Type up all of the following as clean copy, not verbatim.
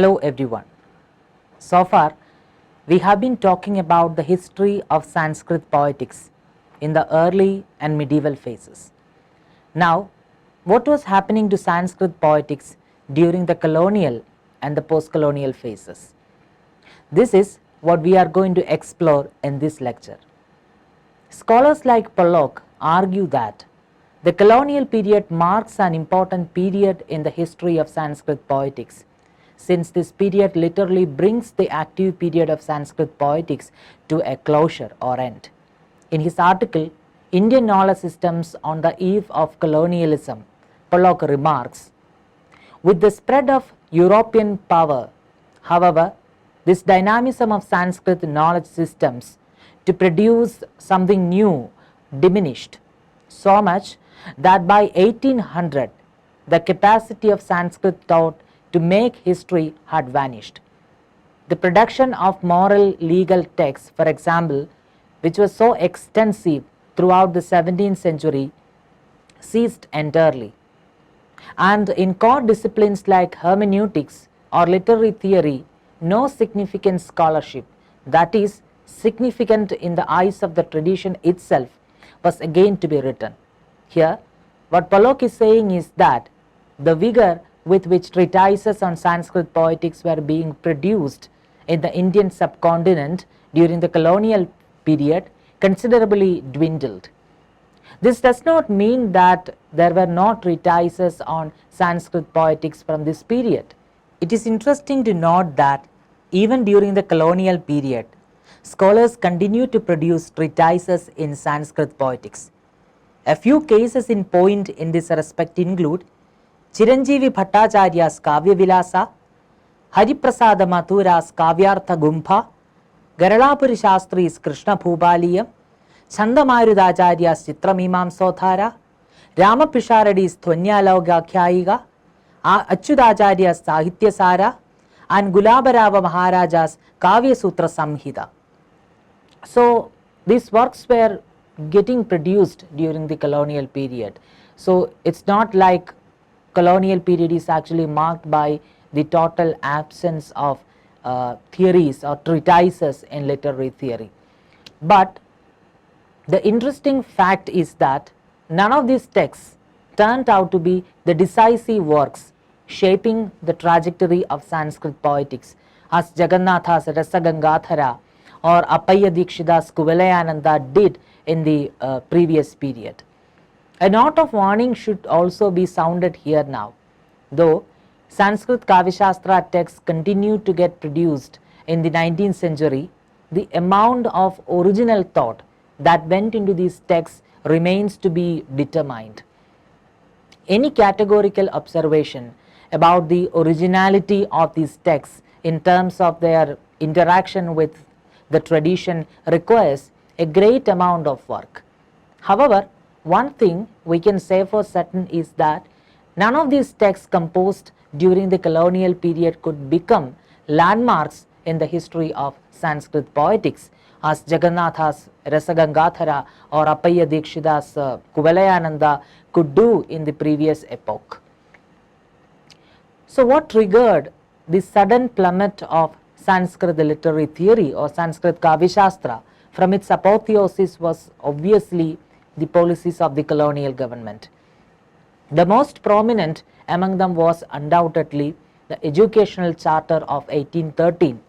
Hello everyone. So far, we have been talking about the history of Sanskrit poetics in the early and medieval phases. Now, what was happening to Sanskrit poetics during the colonial and the post-colonial phases? This is what we are going to explore in this lecture. Scholars like Pollock argue that the colonial period marks an important period in the history of Sanskrit poetics, since this period literally brings the active period of Sanskrit poetics to a closure or end. In his article, Indian Knowledge Systems on the Eve of Colonialism, Pollock remarks, with the spread of European power, however, this dynamism of Sanskrit knowledge systems to produce something new diminished so much that by 1800 the capacity of Sanskrit thought to make history had vanished. The production of moral legal texts, for example, which was so extensive throughout the 17th century, ceased entirely. And in core disciplines like hermeneutics or literary theory, no significant scholarship, that is, significant in the eyes of the tradition itself, was again to be written. Here, what Pollock is saying is that the vigor with which treatises on Sanskrit poetics were being produced in the Indian subcontinent during the colonial period considerably dwindled. This does not mean that there were no treatises on Sanskrit poetics from this period. It is interesting to note that even during the colonial period, scholars continue to produce treatises in Sanskrit poetics. A few cases in point in this respect include Chiranjeevi Bhattacharya's Kavya Vilasa, Hariprasada Mathura's Kavyartha Gumpha, Garalapuri Shastri's Krishna Bhubaliyam, Chandamarudacharya's Chitramimamsodhara, Ramapisharadi's Dhvanyalogakhyayiga, Achyutacharya's Sahitya Sara, and Gulabarava Maharaja's Kavya Sutra Samhita. So, these works were getting produced during the colonial period. So, it's not like colonial period is actually marked by the total absence of theories or treatises in literary theory. But the interesting fact is that none of these texts turned out to be the decisive works shaping the trajectory of Sanskrit poetics, as Jagannatha's Rasagangathara or Appaya Dikshita's Kuvalayananda did in the previous period. A note of warning should also be sounded here now. Though Sanskrit Kavyashastra texts continued to get produced in the 19th century, the amount of original thought that went into these texts remains to be determined. Any categorical observation about the originality of these texts in terms of their interaction with the tradition requires a great amount of work. However, one thing we can say for certain is that none of these texts composed during the colonial period could become landmarks in the history of Sanskrit poetics, as Jagannatha's Rasagangathara or Appaya Dikshita's Kuvalayananda could do in the previous epoch. So, what triggered the sudden plummet of Sanskrit literary theory or Sanskrit Kavyashastra from its apotheosis was obviously the policies of the colonial government. The most prominent among them was undoubtedly the Educational Charter of 1813.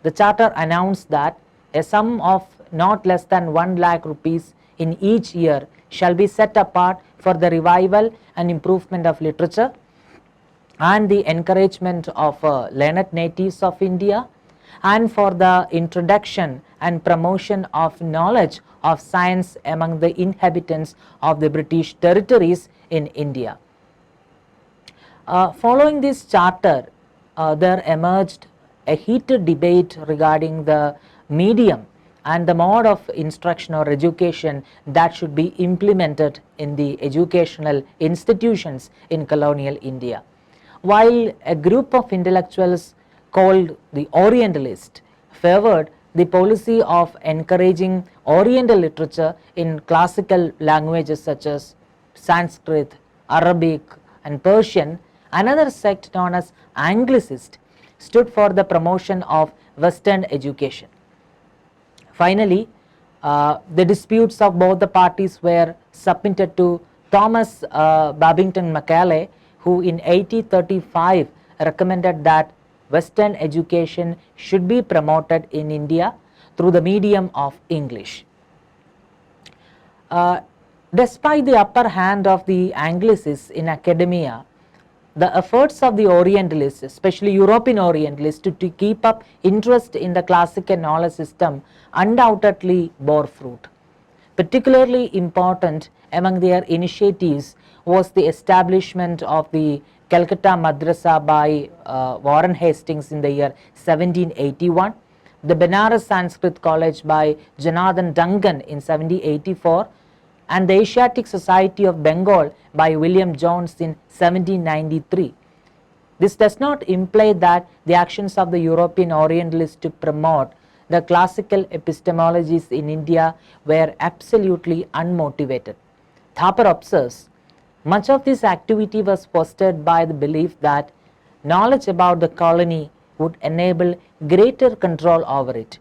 The charter announced that a sum of not less than 1 lakh rupees in each year shall be set apart for the revival and improvement of literature and the encouragement of learned natives of India, and for the introduction and promotion of knowledge of science among the inhabitants of the British territories in India. Following this charter, there emerged a heated debate regarding the medium and the mode of instruction or education that should be implemented in the educational institutions in colonial India. While a group of intellectuals called the Orientalists favored the policy of encouraging Oriental literature in classical languages such as Sanskrit, Arabic and Persian, another sect known as Anglicist stood for the promotion of Western education. Finally, the disputes of both the parties were submitted to Thomas Babington Macaulay, who in 1835 recommended that Western education should be promoted in India through the medium of English. Despite the upper hand of the Anglicists in academia, the efforts of the Orientalists, especially European Orientalists, to keep up interest in the classical knowledge system undoubtedly bore fruit. Particularly important among their initiatives was the establishment of the Calcutta Madrasa by Warren Hastings in the year 1781, the Benares Sanskrit College by Jonathan Duncan in 1784, and the Asiatic Society of Bengal by William Jones in 1793. This does not imply that the actions of the European Orientalists to promote the classical epistemologies in India were absolutely unmotivated. Thapar observes, much of this activity was fostered by the belief that knowledge about the colony would enable greater control over it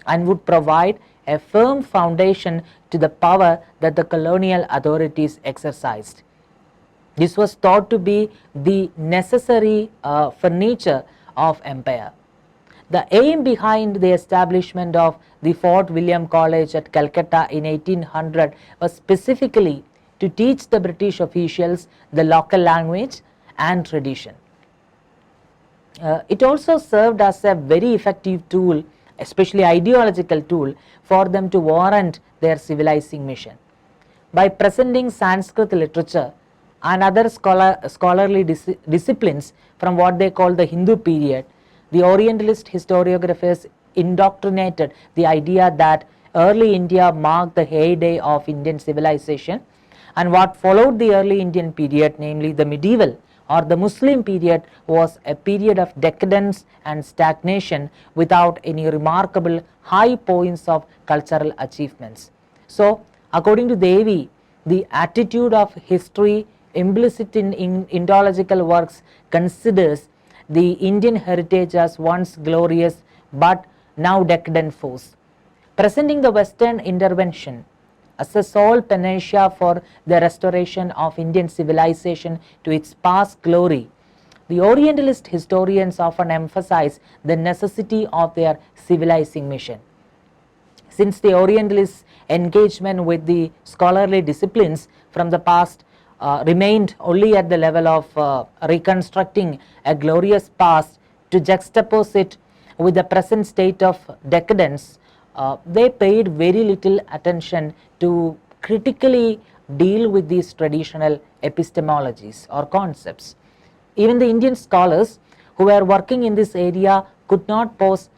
and would provide a firm foundation to the power that the colonial authorities exercised. This was thought to be the necessary furniture of empire. The aim behind the establishment of the Fort William College at Calcutta in 1800 was specifically to teach the British officials the local language and tradition. It also served as a very effective tool, especially ideological tool, for them to warrant their civilizing mission. By presenting Sanskrit literature and other scholarly disciplines from what they call the Hindu period, the Orientalist historiographers indoctrinated the idea that early India marked the heyday of Indian civilization, and what followed the early Indian period, namely the medieval or the Muslim period, was a period of decadence and stagnation without any remarkable high points of cultural achievements. So, according to Devi, the attitude of history implicit in Indological works considers the Indian heritage as once glorious but now decadent force, presenting the Western intervention as a sole panacea for the restoration of Indian civilization to its past glory. The Orientalist historians often emphasize the necessity of their civilizing mission. Since the Orientalists' engagement with the scholarly disciplines from the past remained only at the level of reconstructing a glorious past to juxtapose it with the present state of decadence, they paid very little attention to critically deal with these traditional epistemologies or concepts. Even the Indian scholars who were working in this area could not pose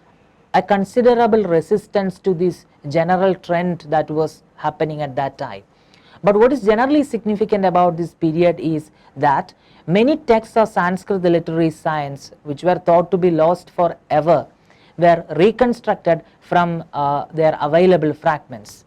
a considerable resistance to this general trend that was happening at that time. But what is generally significant about this period is that many texts of Sanskrit literary science, which were thought to be lost forever, were reconstructed from their available fragments.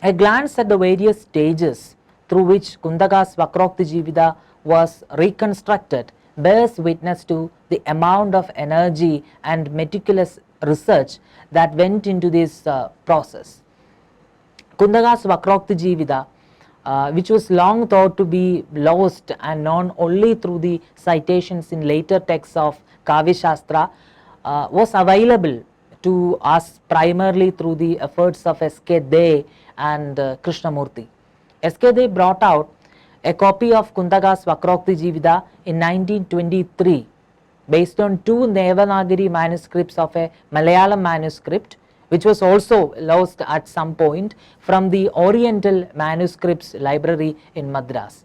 A glance at the various stages through which Kundaka's Vakrokti Jivita was reconstructed bears witness to the amount of energy and meticulous research that went into this process. Kundaka's Vakrokti Jivita, which was long thought to be lost and known only through the citations in later texts of Kavya Shastra, was available to us primarily through the efforts of S.K. De and Krishnamurti. S.K. De brought out a copy of Kundaka's Vakrokti Jivita in 1923 based on two Devanagari manuscripts of a Malayalam manuscript, which was also lost at some point, from the Oriental Manuscripts Library in Madras.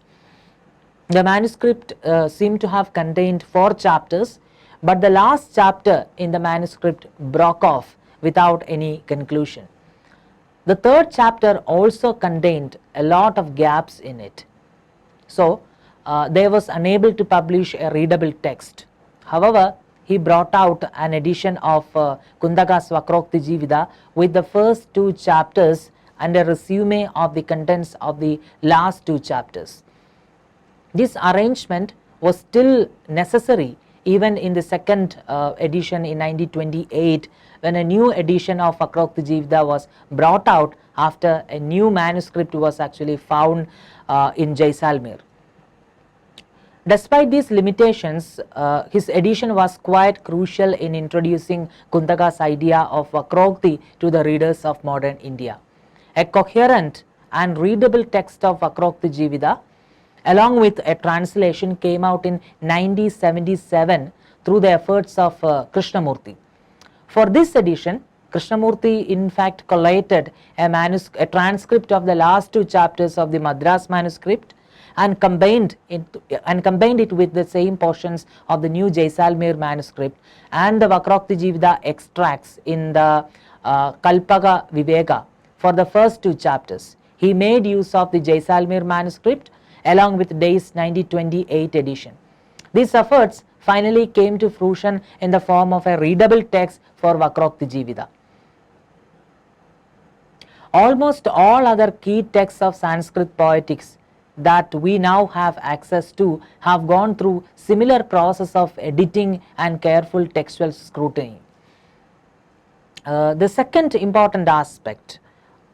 The manuscript seemed to have contained 4 chapters, but the last chapter in the manuscript broke off without any conclusion. The 3rd chapter also contained a lot of gaps in it. So, they was unable to publish a readable text. However, he brought out an edition of Kundaka's Vakrokti Jivita with the first 2 chapters and a resume of the contents of the last 2 chapters. This arrangement was still necessary even in the second edition in 1928, when a new edition of Vakrokti Jivita was brought out after a new manuscript was actually found in Jaisalmer. Despite these limitations, his edition was quite crucial in introducing Kundaka's idea of Vakrokti to the readers of modern India. A coherent and readable text of Vakrokti Jivita, along with a translation, came out in 1977 through the efforts of Krishnamurti. For this edition, Krishnamurti in fact collated a transcript of the last two chapters of the Madras manuscript and combined it with the same portions of the new Jaisalmer manuscript and the Vakrokti Jivita extracts in the Kalpaka Viveka for the first two chapters. He made use of the Jaisalmer manuscript along with Day's 1928 edition. These efforts finally came to fruition in the form of a readable text for Vakrokti Jivita. Almost all other key texts of Sanskrit poetics that we now have access to have gone through similar process of editing and careful textual scrutiny. The second important aspect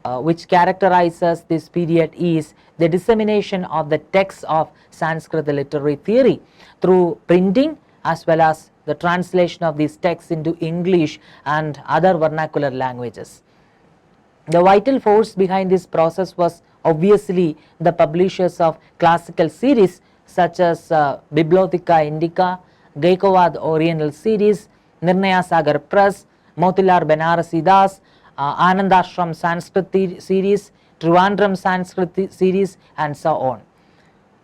which characterizes this period is the dissemination of the texts of Sanskrit literary theory through printing as well as the translation of these texts into English and other vernacular languages. The vital force behind this process was obviously the publishers of classical series such as Bibliotheca Indica, Gaikwad Oriental series, Nirnaya Sagar Press, Motilal Banarasi Das, Anandashram Sanskrit series, Trivandrum Sanskrit series, and so on.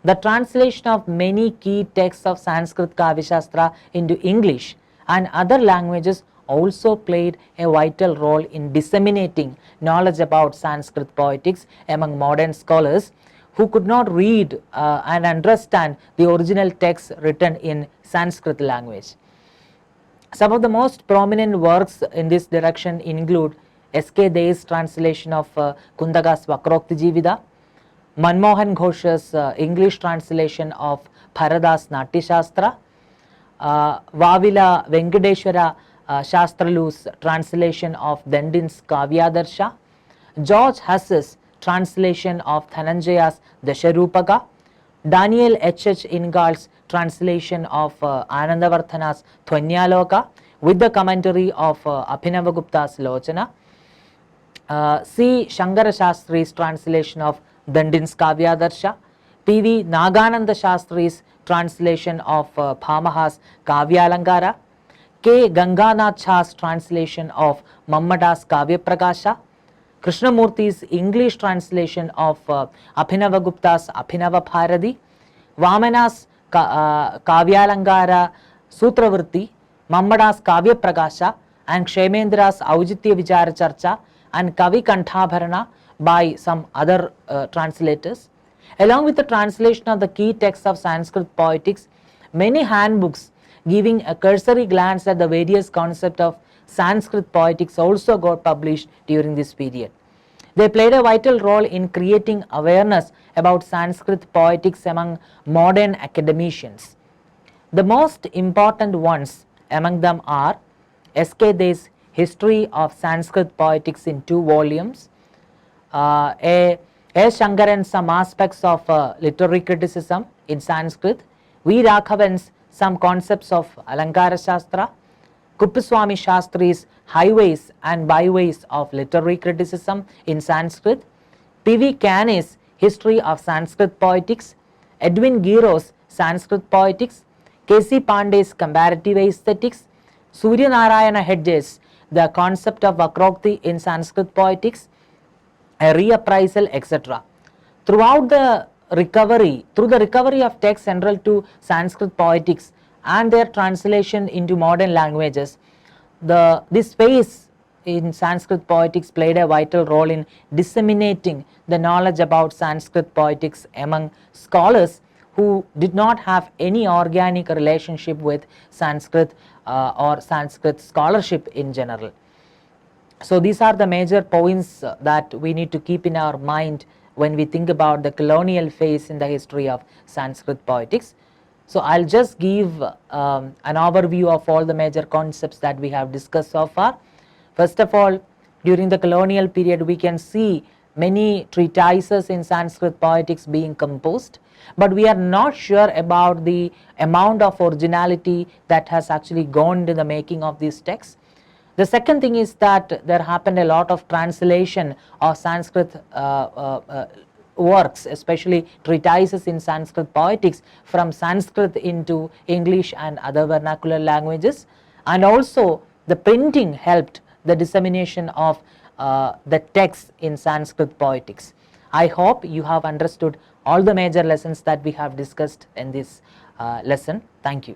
The translation of many key texts of Sanskrit Kavya Shastra into English and other languages also played a vital role in disseminating knowledge about Sanskrit poetics among modern scholars who could not read and understand the original text written in Sanskrit language. Some of the most prominent works in this direction include S.K. Dey's translation of Kundaka's Vakrokti Jivita, Manmohan Ghosh's English translation of Bharada's Natya Shastra, Vavila Venkateshwara Shastralu's translation of Dandin's Kavyadarsha, George Huss's translation of Dhananjaya's Dasharupaka, Daniel H.H. Ingal's translation of Anandavardhana's Dhvanyaloka with the commentary of Abhinavagupta's Lochana, C. Shankara Shastri's translation of Dandin's Kavyadarsha, P.V. Nagananda Shastri's translation of Bhamaha's Kavyalangara, K. Ganganath Jha's translation of Mammada's Kavya Prakasha, Krishnamurti's English translation of Abhinavagupta's Abhinava Bharati, Vamana's Kavyalangara Sutravritti, Mammada's Kavya Prakasha, and Kshemendra's Aujitya Vichara Charcha and Kavi Kanthabharana by some other translators. Along with the translation of the key texts of Sanskrit poetics, many handbooks giving a cursory glance at the various concepts of Sanskrit poetics also got published during this period. They played a vital role in creating awareness about Sanskrit poetics among modern academicians. The most important ones among them are S.K. Dey's History of Sanskrit Poetics in 2 volumes, A. Shankaran's Some Aspects of Literary Criticism in Sanskrit, V. Raghavan's Some Concepts of Alankara Shastra, Kuppaswamy Shastri's Highways and Byways of Literary Criticism in Sanskrit, P.V. Caney's History of Sanskrit Poetics, Edwin Giro's Sanskrit Poetics, K.C. Pandey's Comparative Aesthetics, Surya Narayana Hedge's The Concept of Vakrokti in Sanskrit Poetics, a reappraisal, etc. Through the recovery of texts central to Sanskrit poetics and their translation into modern languages, this phase in Sanskrit poetics played a vital role in disseminating the knowledge about Sanskrit poetics among scholars who did not have any organic relationship with Sanskrit or Sanskrit scholarship in general. So these are the major points that we need to keep in our mind when we think about the colonial phase in the history of Sanskrit poetics. So I'll just give an overview of all the major concepts that we have discussed so far. First of all, during the colonial period, we can see many treatises in Sanskrit poetics being composed, but we are not sure about the amount of originality that has actually gone into the making of these texts. The second thing is that there happened a lot of translation of Sanskrit works, especially treatises in Sanskrit poetics, from Sanskrit into English and other vernacular languages, and also the printing helped the dissemination of the texts in Sanskrit poetics. I hope you have understood all the major lessons that we have discussed in this lesson. Thank you.